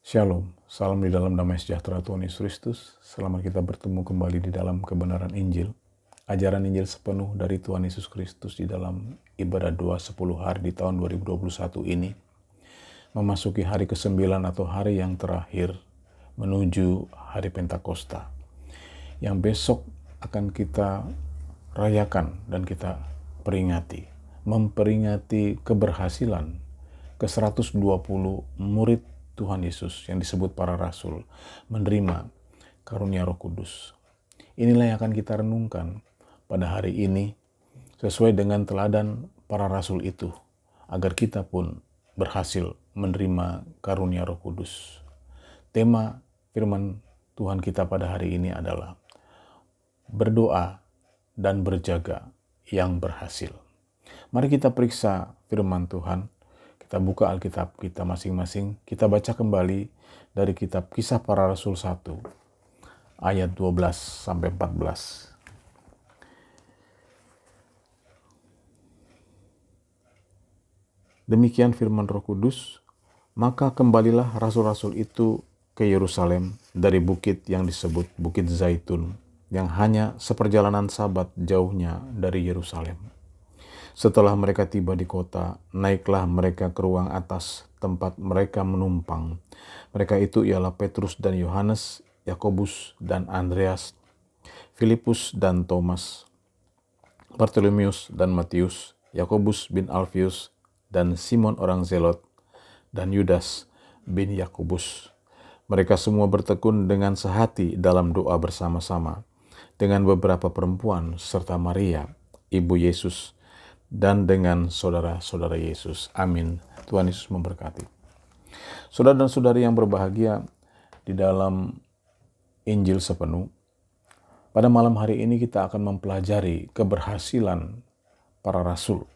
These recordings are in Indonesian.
Shalom, salam di dalam damai sejahtera Tuhan Yesus Kristus. Selamat kita bertemu kembali di dalam kebenaran Injil. Ajaran Injil sepenuh dari Tuhan Yesus Kristus di dalam ibadah doa 10 hari di tahun 2021 ini. Memasuki hari ke-9 atau hari yang terakhir menuju hari Pentakosta. Yang besok akan kita rayakan dan kita peringati. Memperingati keberhasilan ke-120 murid Tuhan Yesus yang disebut para rasul menerima karunia Roh Kudus. Inilah yang akan kita renungkan pada hari ini sesuai dengan teladan para rasul itu agar kita pun berhasil menerima karunia Roh Kudus. Tema firman Tuhan kita pada hari ini adalah berdoa dan berjaga yang berhasil. Mari kita periksa firman Tuhan. Kita buka Alkitab kita masing-masing. Kita baca kembali dari kitab Kisah Para Rasul 1 ayat 12 sampai 14. Demikian firman Roh Kudus, maka kembalilah rasul-rasul itu ke Yerusalem dari bukit yang disebut Bukit Zaitun, yang hanya seperjalanan sabat jauhnya dari Yerusalem. Setelah mereka tiba di kota, naiklah mereka ke ruang atas tempat mereka menumpang. Mereka itu ialah Petrus dan Yohanes, Yakobus dan Andreas, Filipus dan Thomas, Bartolomeus dan Matius, Yakobus bin Alfius dan Simon orang Zelot, dan Yudas bin Yakobus. Mereka semua bertekun dengan sehati dalam doa bersama-sama dengan beberapa perempuan serta Maria, ibu Yesus, dan dengan saudara-saudara Yesus. Amin. Tuhan Yesus memberkati. Saudara dan saudari yang berbahagia di dalam Injil sepenuh, pada malam hari ini kita akan mempelajari keberhasilan para rasul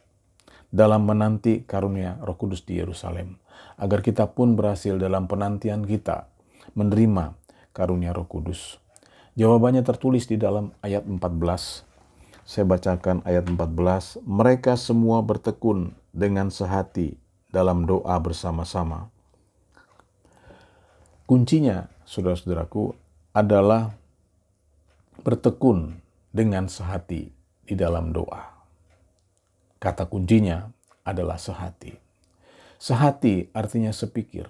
dalam menanti karunia Roh Kudus di Yerusalem, agar kita pun berhasil dalam penantian kita menerima karunia Roh Kudus. Jawabannya tertulis di dalam ayat 14. Saya bacakan ayat 14. Mereka semua bertekun dengan sehati dalam doa bersama-sama. Kuncinya, saudara-saudaraku, adalah bertekun dengan sehati di dalam doa. Kata kuncinya adalah sehati. Sehati artinya sepikir,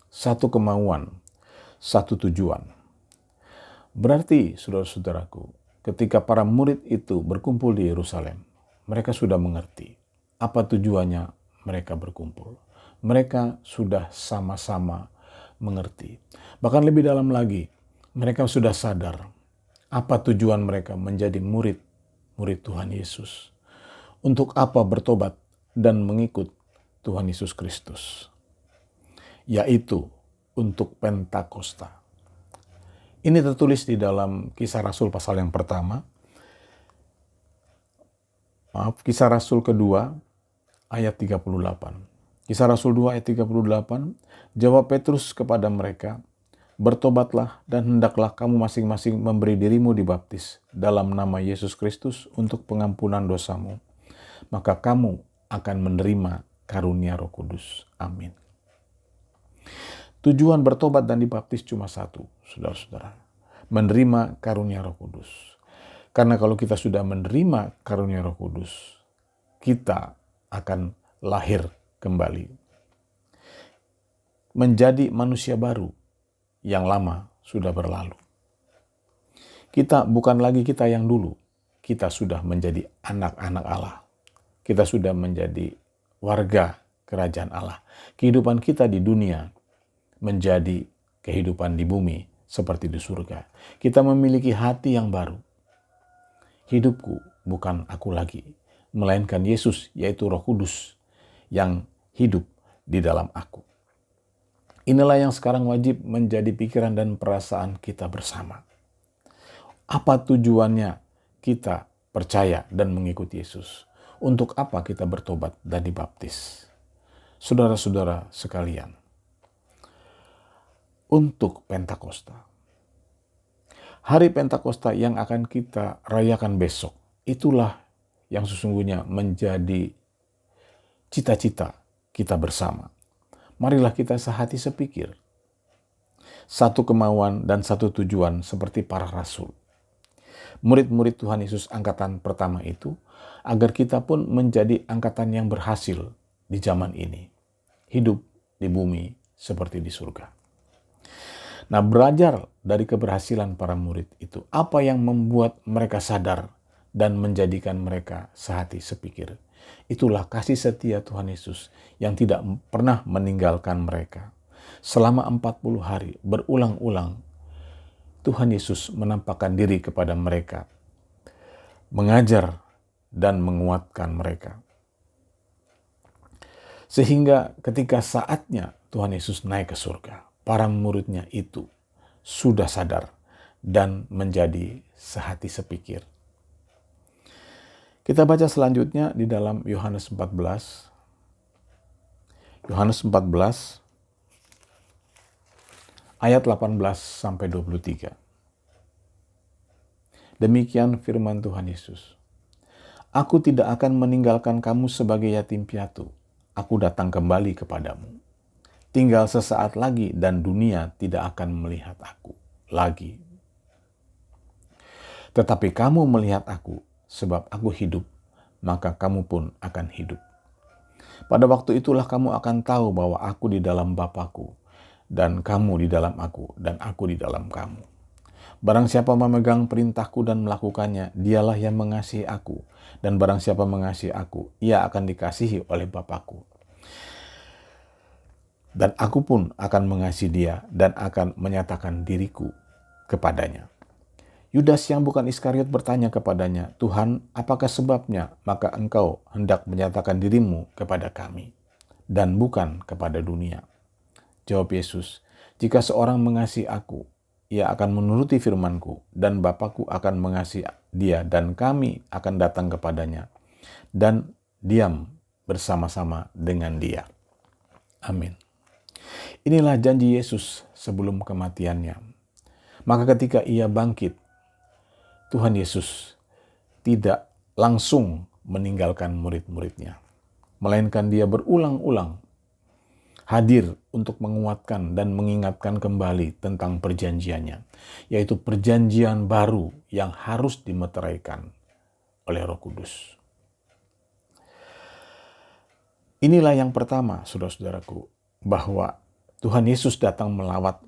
satu kemauan, satu tujuan. Berarti, saudara-saudaraku, ketika para murid itu berkumpul di Yerusalem, mereka sudah mengerti apa tujuannya mereka berkumpul. Mereka sudah sama-sama mengerti. Bahkan lebih dalam lagi, mereka sudah sadar apa tujuan mereka menjadi murid Tuhan Yesus. Untuk apa bertobat dan mengikut Tuhan Yesus Kristus, yaitu untuk Pentakosta. Ini tertulis di dalam Kisah Rasul pasal yang pertama. Kisah Rasul kedua ayat 38. Kisah Rasul 2 ayat 38. Jawab Petrus kepada mereka, bertobatlah dan hendaklah kamu masing-masing memberi dirimu dibaptis dalam nama Yesus Kristus untuk pengampunan dosamu. Maka kamu akan menerima karunia Roh Kudus. Amin. Tujuan bertobat dan dibaptis cuma satu, saudara-saudara. Menerima karunia Roh Kudus. Karena kalau kita sudah menerima karunia Roh Kudus, kita akan lahir kembali. Menjadi manusia baru yang lama sudah berlalu. Kita bukan lagi kita yang dulu. Kita sudah menjadi anak-anak Allah. Kita sudah menjadi warga kerajaan Allah. Kehidupan kita di dunia menjadi kehidupan di bumi seperti di surga. Kita memiliki hati yang baru. Hidupku bukan aku lagi, melainkan Yesus, yaitu Roh Kudus yang hidup di dalam aku. Inilah yang sekarang wajib menjadi pikiran dan perasaan kita bersama. Apa tujuannya kita percaya dan mengikuti Yesus? Untuk apa kita bertobat dan dibaptis? Saudara-saudara sekalian, untuk Pentakosta. Hari Pentakosta yang akan kita rayakan besok, itulah yang sesungguhnya menjadi cita-cita kita bersama. Marilah kita sehati sepikir satu kemauan dan satu tujuan seperti para rasul. Murid-murid Tuhan Yesus angkatan pertama itu, agar kita pun menjadi angkatan yang berhasil di zaman ini. Hidup di bumi seperti di surga. Nah, belajar dari keberhasilan para murid itu, apa yang membuat mereka sadar dan menjadikan mereka sehati sepikir. Itulah kasih setia Tuhan Yesus yang tidak pernah meninggalkan mereka. Selama 40 hari berulang-ulang, Tuhan Yesus menampakkan diri kepada mereka, mengajar dan menguatkan mereka. Sehingga ketika saatnya Tuhan Yesus naik ke surga, para muridnya itu sudah sadar dan menjadi sehati sepikir. Kita baca selanjutnya di dalam Yohanes 14. Yohanes 14 ayat 18 sampai 23. Demikian firman Tuhan Yesus. Aku tidak akan meninggalkan kamu sebagai yatim piatu. Aku datang kembali kepadamu. Tinggal sesaat lagi dan dunia tidak akan melihat aku lagi. Tetapi kamu melihat aku, sebab aku hidup, maka kamu pun akan hidup. Pada waktu itulah kamu akan tahu bahwa aku di dalam Bapa-Ku, dan kamu di dalam aku, dan aku di dalam kamu. Barang siapa memegang perintahku dan melakukannya, dialah yang mengasihi aku. Dan barang siapa mengasihi aku, ia akan dikasihi oleh Bapa-Ku. Dan aku pun akan mengasihi dia dan akan menyatakan diriku kepadanya. Yudas yang bukan Iskariot bertanya kepadanya, Tuhan, apakah sebabnya maka engkau hendak menyatakan dirimu kepada kami dan bukan kepada dunia? Jawab Yesus, jika seorang mengasihi aku, ia akan menuruti firman-Ku, dan Bapa-Ku akan mengasihi dia, dan kami akan datang kepadanya, dan diam bersama-sama dengan dia. Amin. Inilah janji Yesus sebelum kematiannya. Maka ketika ia bangkit, Tuhan Yesus tidak langsung meninggalkan murid-muridnya, melainkan dia berulang-ulang hadir untuk menguatkan dan mengingatkan kembali tentang perjanjiannya, yaitu perjanjian baru yang harus dimeteraikan oleh Roh Kudus. Inilah yang pertama, saudara-saudaraku, bahwa Tuhan Yesus datang melawat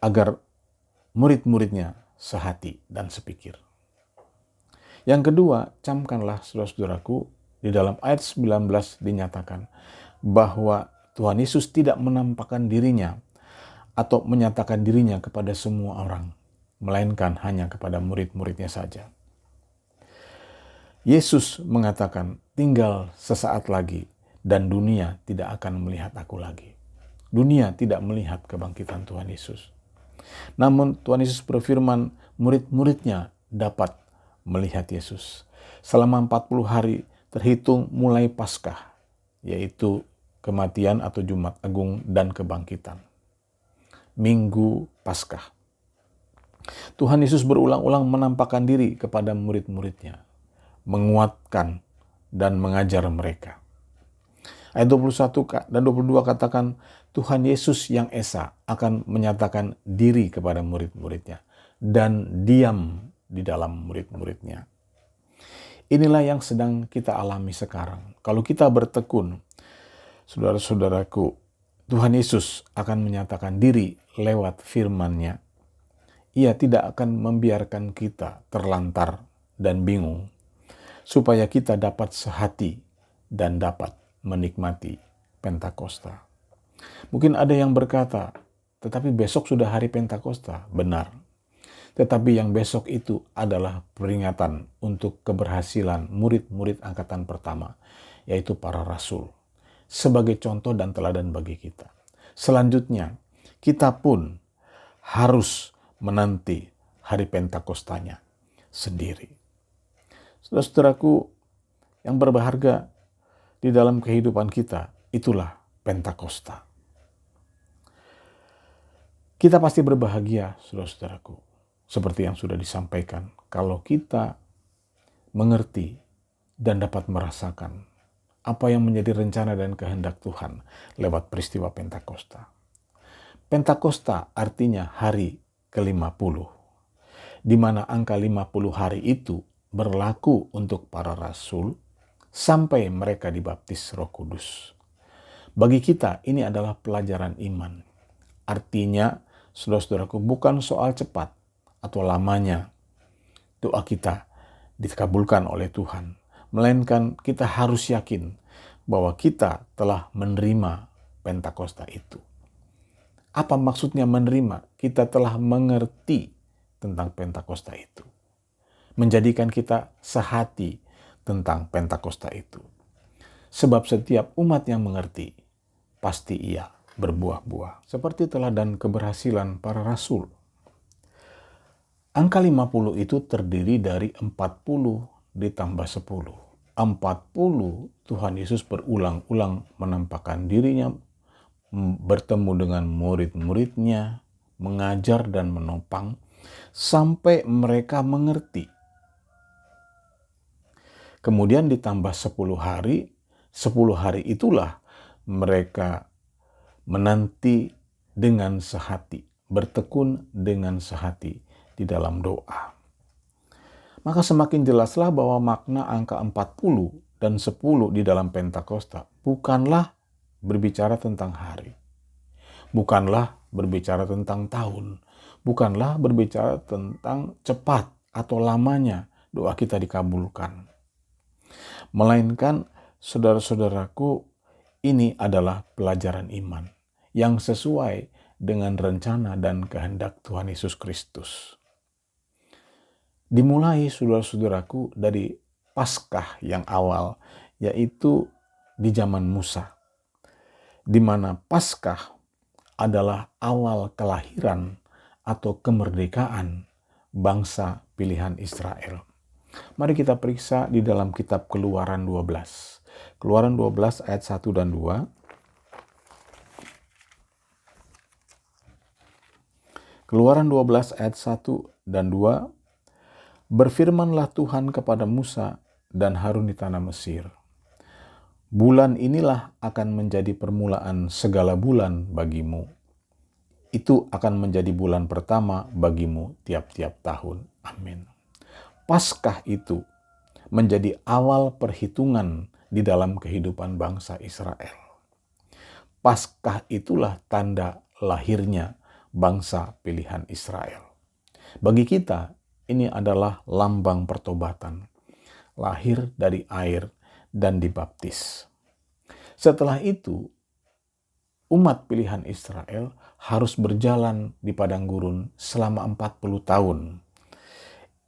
agar murid-muridnya sehati dan sepikir. Yang kedua, camkanlah, saudara-saudaraku, di dalam ayat 19 dinyatakan bahwa Tuhan Yesus tidak menampakkan dirinya atau menyatakan dirinya kepada semua orang, melainkan hanya kepada murid-muridnya saja. Yesus mengatakan, tinggal sesaat lagi dan dunia tidak akan melihat aku lagi. Dunia tidak melihat kebangkitan Tuhan Yesus. Namun Tuhan Yesus berfirman, murid-muridnya dapat melihat Yesus selama 40 hari terhitung mulai Paskah, yaitu kematian atau Jumat Agung dan kebangkitan. Minggu Paskah. Tuhan Yesus berulang-ulang menampakkan diri kepada murid-muridnya, menguatkan dan mengajar mereka. Ayat 21 dan 22 katakan, Tuhan Yesus yang Esa akan menyatakan diri kepada murid-muridnya dan diam di dalam murid-muridnya. Inilah yang sedang kita alami sekarang. Kalau kita bertekun, saudara-saudaraku, Tuhan Yesus akan menyatakan diri lewat firman-Nya. Ia tidak akan membiarkan kita terlantar dan bingung, supaya kita dapat sehati dan dapat menikmati Pentakosta. Mungkin ada yang berkata, tetapi besok sudah hari Pentakosta. Benar. Tetapi yang besok itu adalah peringatan untuk keberhasilan murid-murid angkatan pertama, yaitu para rasul, sebagai contoh dan teladan bagi kita. Selanjutnya, kita pun harus menanti hari Pentakostanya sendiri. Saudara-saudaraku yang berbahagia di dalam kehidupan kita, itulah Pentakosta. Kita pasti berbahagia, saudara-saudaraku, seperti yang sudah disampaikan, kalau kita mengerti dan dapat merasakan apa yang menjadi rencana dan kehendak Tuhan lewat peristiwa Pentakosta. Pentakosta artinya hari ke-50, di mana angka 50 hari itu berlaku untuk para rasul sampai mereka dibaptis Roh Kudus. Bagi kita ini adalah pelajaran iman. Artinya, saudara-saudaraku, bukan soal cepat atau lamanya doa kita dikabulkan oleh Tuhan, melainkan kita harus yakin bahwa kita telah menerima Pentakosta itu. Apa maksudnya menerima? Kita telah mengerti tentang Pentakosta itu. Menjadikan kita sehati tentang Pentakosta itu. Sebab setiap umat yang mengerti, pasti ia berbuah-buah. Seperti teladan keberhasilan para rasul. Angka 50 itu terdiri dari 40 ditambah 10. 40 Tuhan Yesus berulang-ulang menampakkan dirinya, bertemu dengan murid-muridnya, mengajar dan menopang, sampai mereka mengerti. Kemudian ditambah 10 hari, 10 hari itulah mereka menanti dengan sehati, bertekun dengan sehati di dalam doa. Maka semakin jelaslah bahwa makna angka 40 dan 10 di dalam Pentakosta bukanlah berbicara tentang hari, bukanlah berbicara tentang tahun, bukanlah berbicara tentang cepat atau lamanya doa kita dikabulkan. Melainkan, saudara-saudaraku, ini adalah pelajaran iman yang sesuai dengan rencana dan kehendak Tuhan Yesus Kristus. Dimulai, saudara-saudaraku, dari Paskah yang awal, yaitu di zaman Musa, di mana Paskah adalah awal kelahiran atau kemerdekaan bangsa pilihan Israel. Mari kita periksa di dalam kitab Keluaran 12. Keluaran 12 ayat 1 dan 2. Keluaran 12 ayat 1 dan 2. Berfirmanlah Tuhan kepada Musa dan Harun di tanah Mesir. Bulan inilah akan menjadi permulaan segala bulan bagimu. Itu akan menjadi bulan pertama bagimu tiap-tiap tahun. Amin. Paskah itu menjadi awal perhitungan di dalam kehidupan bangsa Israel. Paskah itulah tanda lahirnya bangsa pilihan Israel. Bagi kita, ini adalah lambang pertobatan, lahir dari air dan dibaptis. Setelah itu, umat pilihan Israel harus berjalan di padang gurun selama 40 tahun.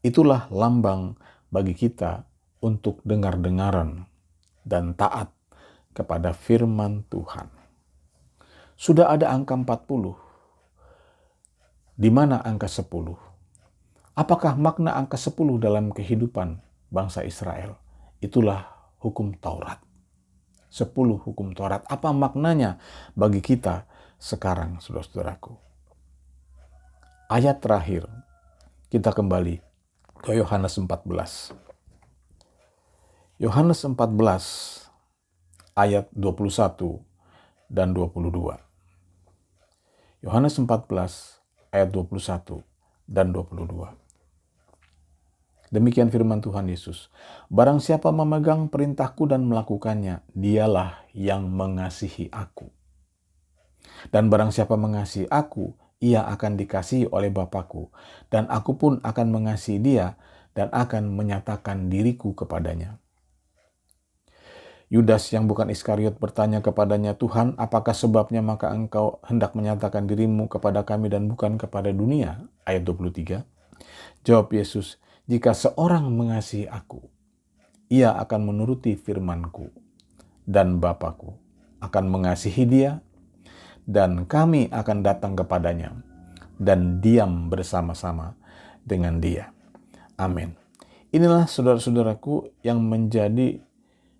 Itulah lambang bagi kita untuk dengar-dengaran dan taat kepada firman Tuhan. Sudah ada angka 40. Di mana angka 10? Apakah makna angka 10 dalam kehidupan bangsa Israel? Itulah hukum Taurat. 10 hukum Taurat. Apa maknanya bagi kita sekarang, saudara-saudaraku? Ayat terakhir, kita kembali ke Yohanes 14. Yohanes 14 ayat 21 dan 22. Yohanes 14 ayat 21 dan 22. Demikian firman Tuhan Yesus. Barang siapa memegang perintahku dan melakukannya, dialah yang mengasihi aku. Dan barang siapa mengasihi aku, ia akan dikasihi oleh Bapa-Ku. Dan aku pun akan mengasihi dia dan akan menyatakan diriku kepadanya. Yudas yang bukan Iskariot bertanya kepadanya, Tuhan, apakah sebabnya maka engkau hendak menyatakan dirimu kepada kami dan bukan kepada dunia? Ayat 23. Jawab Yesus, jika seorang mengasihi aku, ia akan menuruti firman-Ku, dan Bapa-Ku akan mengasihi dia, dan kami akan datang kepadanya, dan diam bersama-sama dengan dia. Amin. Inilah saudara-saudaraku yang menjadi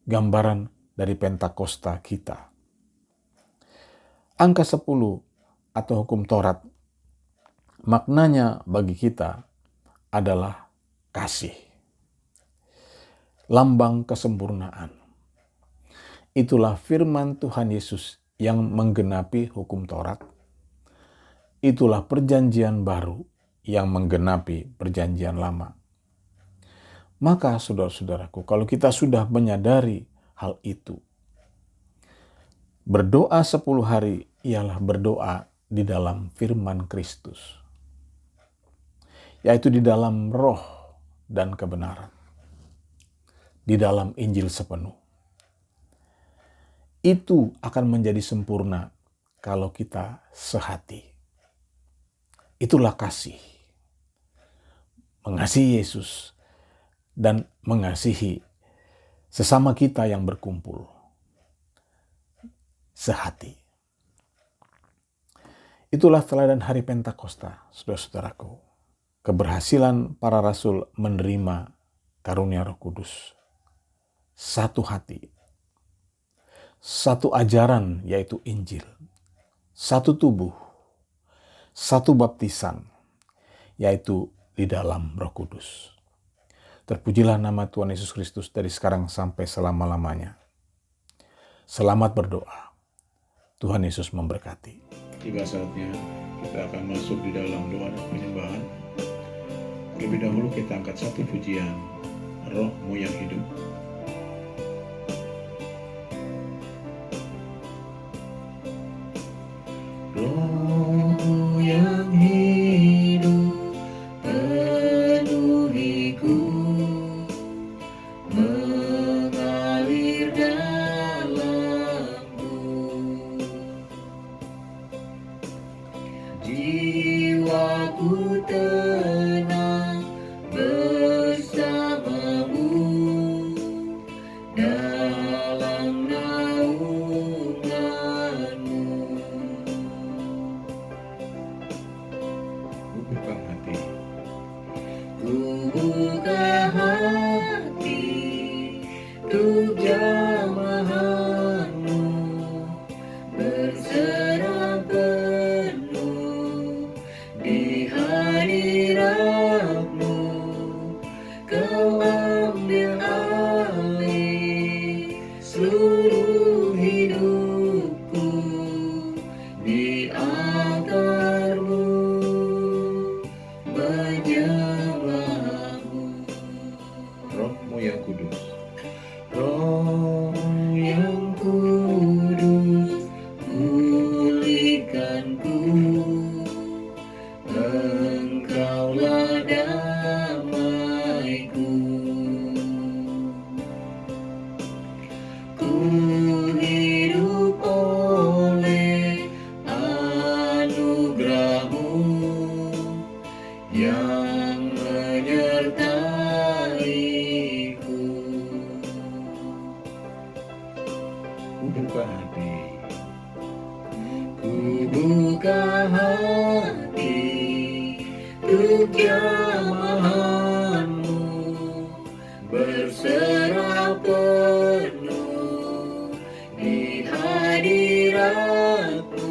gambaran dari Pentakosta kita. Angka 10 atau hukum Taurat, maknanya bagi kita adalah kasih. Lambang kesempurnaan. Itulah firman Tuhan Yesus yang menggenapi hukum Taurat itulah perjanjian baru yang menggenapi perjanjian lama. Maka saudara-saudaraku, kalau kita sudah menyadari hal itu, berdoa 10 hari ialah berdoa di dalam firman Kristus, yaitu di dalam roh dan kebenaran, di dalam Injil sepenuh. Itu akan menjadi sempurna kalau kita sehati. Itulah kasih. Mengasihi Yesus dan mengasihi sesama kita yang berkumpul sehati. Itulah teladan hari Pentakosta, saudara-saudaraku. Keberhasilan para rasul menerima karunia Roh Kudus. Satu hati. Satu ajaran, yaitu Injil. Satu tubuh. Satu baptisan, yaitu di dalam Roh Kudus. Terpujilah nama Tuhan Yesus Kristus dari sekarang sampai selama-lamanya. Selamat berdoa. Tuhan Yesus memberkati. Tiba saatnya kita akan masuk di dalam doa dan penyembahan. Lebih dahulu kita angkat satu pujian, Roh-Mu yang hidup. Roh-Mu yang hidup penuhiku, mengalir dalamku. Jiwaku tenang bersamamu dalam naunganmu. Buka hati. Ku buka hati untuk jamahanmu, berserah penuh di hadiratmu. Kau ambil alih seluruh hidupku di altarmu, menyembahmu. Roh-Mu yang kudus. Roh yang kudus, pulihkanku. Engkaulah damaiku. Ku hidup oleh anugerah-Mu yang menyertaiku. Ku buka hati. Ku buka hati untuk jamahanmu, berserah penuh di hadiratmu.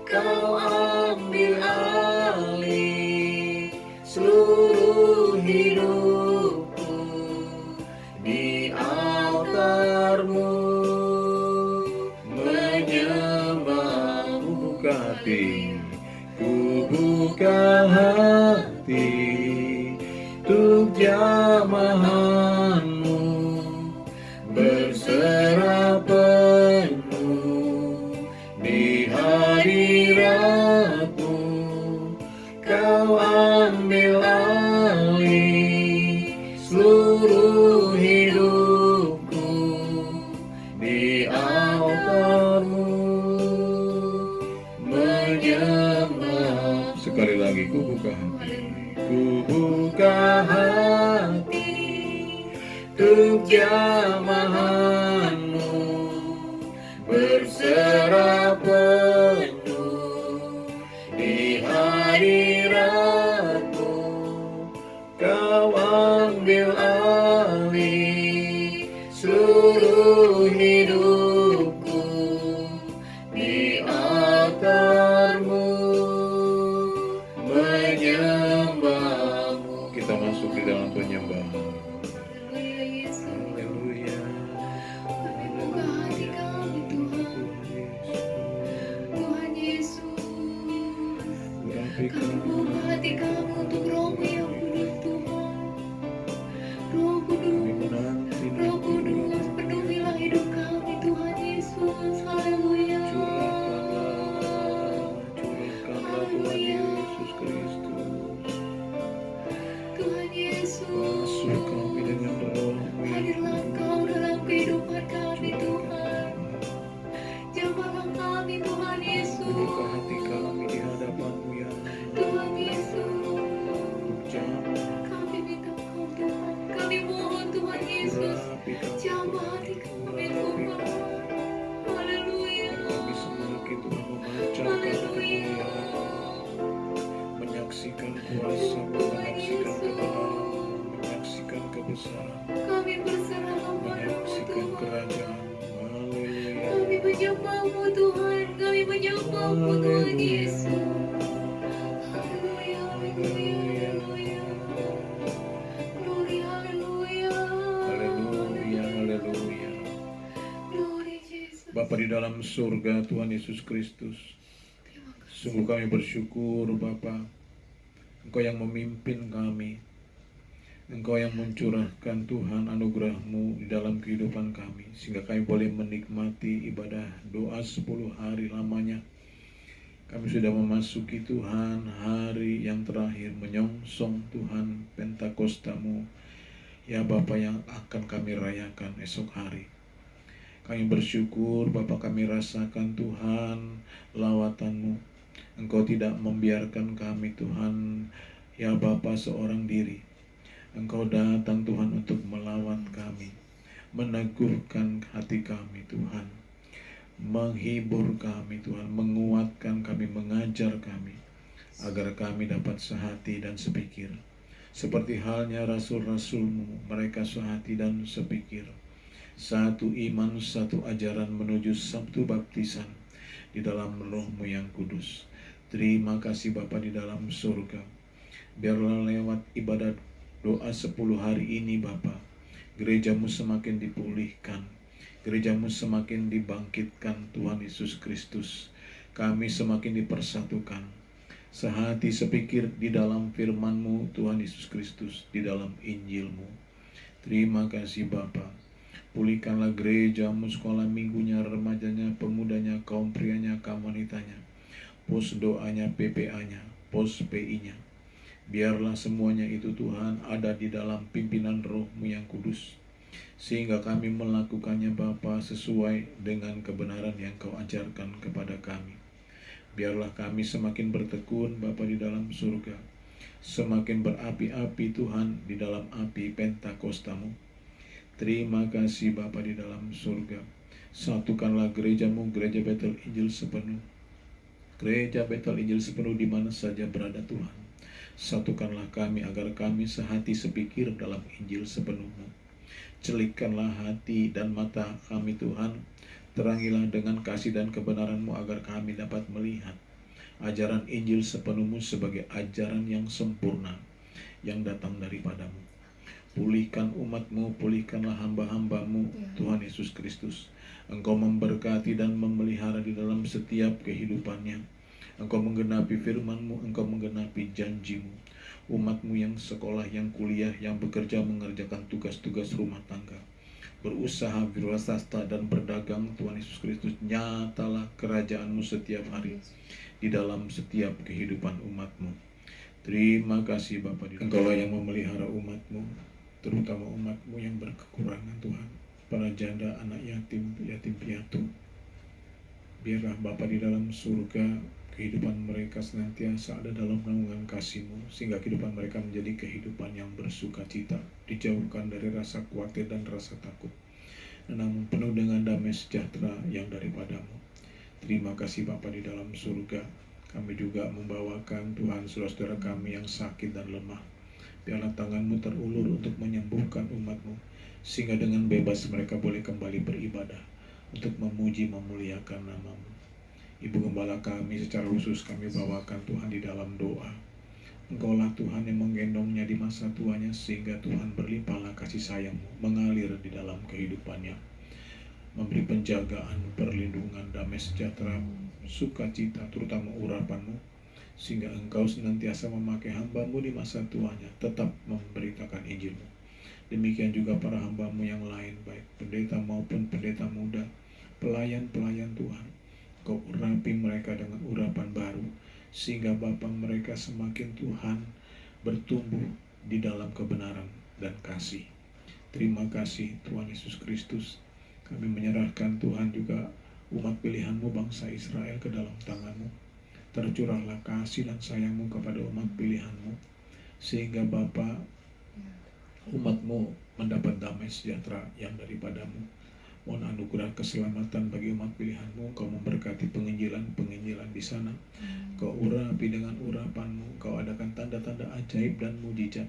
Kau ambil alih seluruh hidupku di altarmu, menyembahmu. Buka hati. Ku buka hati untuk jamahanmu, berserah penuh di hadiratmu. Kau ambil alih seluruh hidupku di altarmu, menyembah. Sekali lagi, ku buka hati. Ku buka hati untuk jamahanmu, berserah penuh di hadiratmu. Kau ambil alih seluruh hidupku di altarmu, menyembahmu. Kita masuk di dalam penyembahan. Haleluya. Haleluya. Kami buka hati kami untuk Roh-Mu yang kudus Tuhan. Roh Kudus, Roh Kudus, penuhilah hidup kami Tuhan Yesus. Haleluya. Curahkanlah Tuhan Yesus Kristus. Tuhan Yesus, Basuh kami dengan Roh-Mu yang hadirlah Engkau dalam kehidupan kami Tuhan. Jamahlah kami Tuhan Yesus. Buka hati kami di hadapan-Mu ya Allah. Tuhan Yesus, Jamah, kami minta Engkau Tuhan. Kami mohon Tuhan Yesus, urapi kami, jamah hati kami Tuhan. Haleluya. kami semakin Tuhan memancarkan kemuliaan, menyaksikan kuasa-Mu, menyaksikan kebenaran-Mu, menyaksikan kebesaran, Kami berserah padamu menyaksikan Tuhan. kerajaan-Mu. Haleluya. Kami menyembah-Mu Tuhan. Kami menyembah-Mu Tuhan Yesus. Haleluya, haleluya, haleluya. Glory, haleluya. Haleluya, haleluya. Glory Jesus. Bapa di dalam surga, Tuhan Yesus Kristus, Terima kasih. sungguh kami bersyukur Bapa, Engkau yang memimpin kami, Engkau yang mencurahkan Tuhan anugerah-Mu di dalam kehidupan kami, sehingga kami boleh menikmati ibadah doa 10 hari lamanya. Kami sudah memasuki Tuhan hari yang terakhir, menyongsong Tuhan Pentakosta-Mu, ya Bapa, yang akan kami rayakan esok hari. Kami bersyukur Bapa, kami rasakan Tuhan lawatan-Mu. Engkau tidak membiarkan kami Tuhan, ya Bapa, seorang diri. Engkau datang Tuhan untuk melawat kami, meneguhkan hati kami Tuhan, menghibur kami Tuhan, menguatkan kami, mengajar kami, agar kami dapat sehati dan sepikir. Seperti halnya rasul-rasul-Mu, mereka sehati dan sepikir. Satu iman, satu ajaran menuju satu baptisan di dalam Roh-Mu yang kudus. Terima kasih Bapa di dalam surga. Biarlah lewat ibadat doa 10 hari ini Bapa, gereja-Mu semakin dipulihkan, gereja-Mu semakin dibangkitkan Tuhan Yesus Kristus. Kami semakin dipersatukan, sehati sepikir di dalam firman-Mu Tuhan Yesus Kristus, di dalam Injil-Mu. Terima kasih Bapa. Pulihkanlah gereja-Mu, sekolah minggunya, remajanya, pemudanya, kaum prianya, kaum wanitanya, pos doanya, PPA-nya, pos PI-nya. Biarlah semuanya itu Tuhan ada di dalam pimpinan Roh-Mu yang kudus, sehingga kami melakukannya Bapa sesuai dengan kebenaran yang Kau ajarkan kepada kami. Biarlah kami semakin bertekun Bapa di dalam surga, semakin berapi-api Tuhan di dalam api Pentakosta-Mu. Terima kasih Bapa di dalam surga. Satukanlah gereja-Mu, gereja Betel Injil sepenuh, gereja Betel Injil sepenuh di mana saja berada Tuhan. Satukanlah kami agar kami sehati sepikir dalam Injil sepenuhnya. Celikkanlah hati dan mata kami Tuhan, terangilah dengan kasih dan kebenaran-Mu agar kami dapat melihat ajaran Injil sepenuhmu sebagai ajaran yang sempurna yang datang daripada-Mu. Pulihkan umat-Mu, pulihkanlah hamba-hamba-Mu Tuhan Yesus Kristus. Engkau memberkati dan memelihara di dalam setiap kehidupannya. Engkau menggenapi firman-Mu, Engkau menggenapi janji-Mu. Umat-Mu yang sekolah, yang kuliah, yang bekerja mengerjakan tugas-tugas rumah tangga, berusaha, wirausaha dan berdagang Tuhan Yesus Kristus, nyatalah kerajaan-Mu setiap hari di dalam setiap kehidupan umat-Mu. Terima kasih Bapa, Engkaulah yang memelihara umat-Mu, terutama umat-Mu yang berkekurangan Tuhan, para janda, anak yatim, yatim piatu. Biarlah Bapa di dalam surga, kehidupan mereka senantiasa ada dalam naungan kasih-Mu, sehingga kehidupan mereka menjadi kehidupan yang bersuka cita, dijauhkan dari rasa khawatir dan rasa takut, namun penuh dengan damai sejahtera yang daripada-Mu. Terima kasih Bapa di dalam surga. Kami juga membawakan Tuhan saudara-saudara kami yang sakit dan lemah. Biarlah tangan-Mu terulur untuk menyembuhkan umat-Mu, sehingga dengan bebas mereka boleh kembali beribadah untuk memuji memuliakan nama-Mu. Ibu Gembala kami secara khusus kami bawakan Tuhan di dalam doa. Engkaulah Tuhan yang menggendongnya di masa tuanya, sehingga Tuhan berlimpahlah kasih sayang-Mu mengalir di dalam kehidupannya, memberi penjagaan, perlindungan, damai sejahtera, sukacita, terutama urapan-Mu, sehingga Engkau senantiasa memakai hamba-Mu di masa tuanya tetap memberitakan Injil-Mu. Demikian juga para hamba-Mu yang lain, baik pendeta maupun pendeta muda, pelayan-pelayan Tuhan. Kau urapi mereka dengan urapan baru, sehingga Bapa mereka semakin Tuhan bertumbuh di dalam kebenaran dan kasih. Terima kasih Tuhan Yesus Kristus. Kami menyerahkan Tuhan juga umat pilihan-Mu bangsa Israel ke dalam tangan-Mu. Tercurahlah kasih dan sayang-Mu kepada umat pilihan-Mu, sehingga Bapa umat-Mu mendapat damai sejahtera yang daripada-Mu. Mohon anugerah keselamatan bagi umat pilihan-Mu. Kau memberkati penginjilan di sana. Kau urapi dengan urapan-Mu. Kau adakan tanda-tanda ajaib dan mujizat.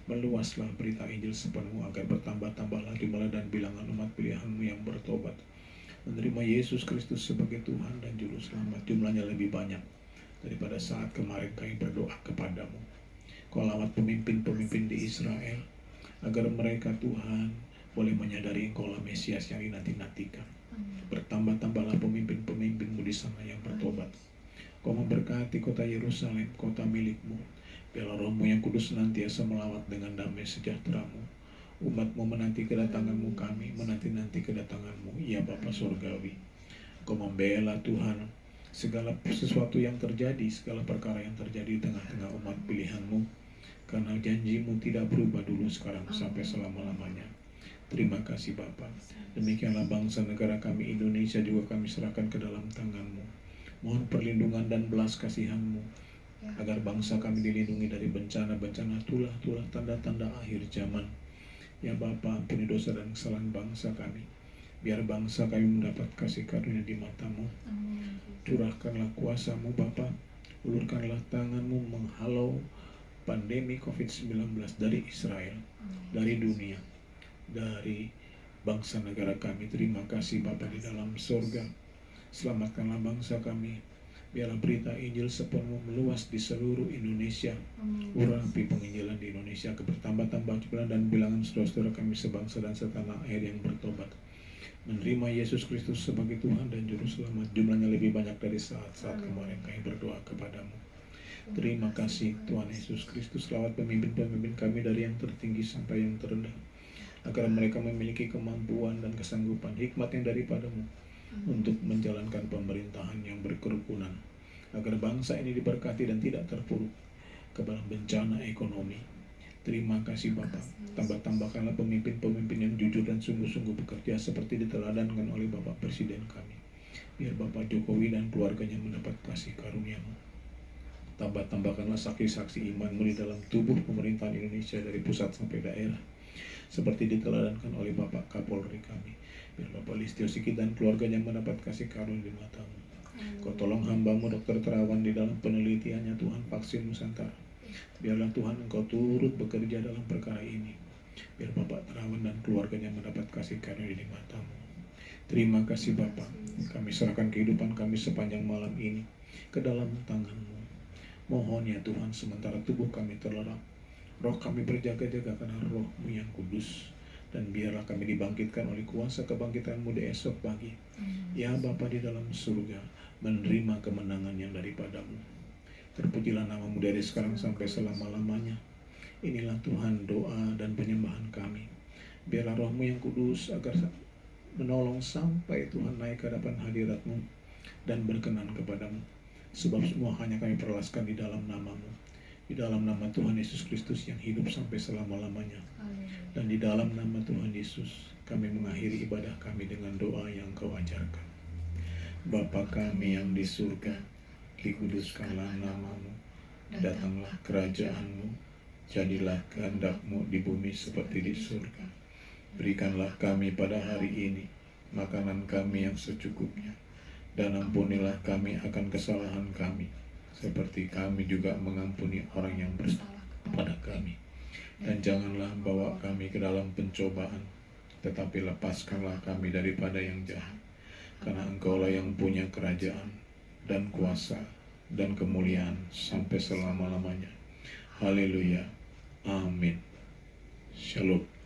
Meluaslah berita Injil sepenuhnya agar bertambah-tambahlah jumlah dan bilangan umat pilihan-Mu yang bertobat, menerima Yesus Kristus sebagai Tuhan dan Juru Selamat. Jumlahnya lebih banyak daripada saat kemarin kami berdoa kepadamu. Kau lawat pemimpin-pemimpin di Israel, agar mereka Tuhan boleh menyadari Engkaulah Mesias yang dinanti-nantikan. Bertambah-tambahlah pemimpin-pemimpin-Mu di sana yang bertobat. Kau memberkati kota Yerusalem, kota milik-Mu. Biarlah Roh-Mu yang kudus senantiasa melawat dengan damai sejahtera-Mu. Umat-Mu menanti kedatangan-Mu, kami menanti-nanti kedatangan-Mu, ya Bapa Surgawi. Kau membela Tuhan segala sesuatu yang terjadi, segala perkara yang terjadi di tengah-tengah umat pilihan-Mu, karena janji-Mu tidak berubah dulu, sekarang, sampai selama-lamanya. Terima kasih Bapa. Demikianlah bangsa negara kami Indonesia juga kami serahkan ke dalam tangan-Mu. Mohon perlindungan dan belas kasihan-Mu, agar bangsa kami dilindungi dari bencana-bencana, tulah-tulah, tanda-tanda akhir zaman. Ya Bapa, ampuni dosa dan kesalahan bangsa kami. Biar bangsa kami mendapat kasih karunia di mata-Mu. Curahkanlah kuasa-Mu Bapa. Ulurkanlah tangan-Mu menghalau pandemi COVID-19 dari Israel, dari dunia, dari bangsa negara kami. Terima kasih Bapa di dalam surga. Selamatkanlah bangsa kami. Biarlah berita Injil sepenuhnya meluas di seluruh Indonesia. Urapi penginjilan di Indonesia, bertambah-tambah jumlah dan bilangan saudara-saudara kami sebangsa dan setanah air yang bertobat, menerima Yesus Kristus sebagai Tuhan dan Juru Selamat. Jumlahnya lebih banyak dari saat-saat kemarin kami berdoa kepadamu. Terima kasih Tuhan Yesus Kristus. Lawat pemimpin-pemimpin kami dari yang tertinggi sampai yang terendah, agar mereka memiliki kemampuan dan kesanggupan, hikmat yang daripada-Mu untuk menjalankan pemerintahan yang berkerukunan, agar bangsa ini diberkati dan tidak terpuruk ke dalam bencana ekonomi. Terima kasih Bapa. Tambah-tambahkanlah pemimpin-pemimpin yang jujur dan sungguh-sungguh bekerja seperti diteladankan oleh Bapak Presiden kami. Biar Bapak Jokowi dan keluarganya mendapat kasih karunia-Mu. Tambah-tambahkanlah saksi-saksi iman-Mu di dalam tubuh pemerintahan Indonesia dari pusat sampai daerah, seperti diteladankan oleh Bapak Kapolri kami. Biar Bapak Listio Sigit dan keluarganya mendapat kasih karunia di mata-Mu. Kau tolong hamba-Mu Dr. Terawan di dalam penelitiannya Tuhan vaksin Nusantara. Biarlah Tuhan Engkau turut bekerja dalam perkara ini. Biar Bapak Terawan dan keluarganya mendapat kasih karunia di mata-Mu. Terima kasih Bapak. Kami serahkan kehidupan kami sepanjang malam ini ke dalam tangan-Mu. Mohon ya Tuhan, sementara tubuh kami terlelap, roh kami berjaga-jaga karena Roh-Mu yang kudus. Dan biarlah kami dibangkitkan oleh kuasa kebangkitan-Mu di esok pagi. Ya Bapa di dalam surga, menerima kemenangan yang daripada-Mu. Terpujilah nama-Mu dari sekarang sampai selama-lamanya. Inilah Tuhan doa dan penyembahan kami. Biarlah Roh-Mu yang kudus agar menolong sampai Tuhan naik ke hadapan hadirat-Mu dan berkenan kepada-Mu. Sebab semua hanya kami perlaskan di dalam nama-Mu, di dalam nama Tuhan Yesus Kristus yang hidup sampai selama-lamanya. Dan di dalam nama Tuhan Yesus kami mengakhiri ibadah kami dengan doa yang Kau ajarkan. Bapa kami yang di surga, dikuduskanlah nama-Mu, datanglah kerajaan-Mu, jadilah kehendak-Mu di bumi seperti di surga. Berikanlah kami pada hari ini makanan kami yang secukupnya, dan ampunilah kami akan kesalahan kami, seperti kami juga mengampuni orang yang bersalah kepada kami. Dan janganlah bawa kami ke dalam pencobaan, tetapi lepaskanlah kami daripada yang jahat. Karena Engkaulah yang punya kerajaan dan kuasa dan kemuliaan sampai selama-lamanya. Haleluya. Amin. Shalom.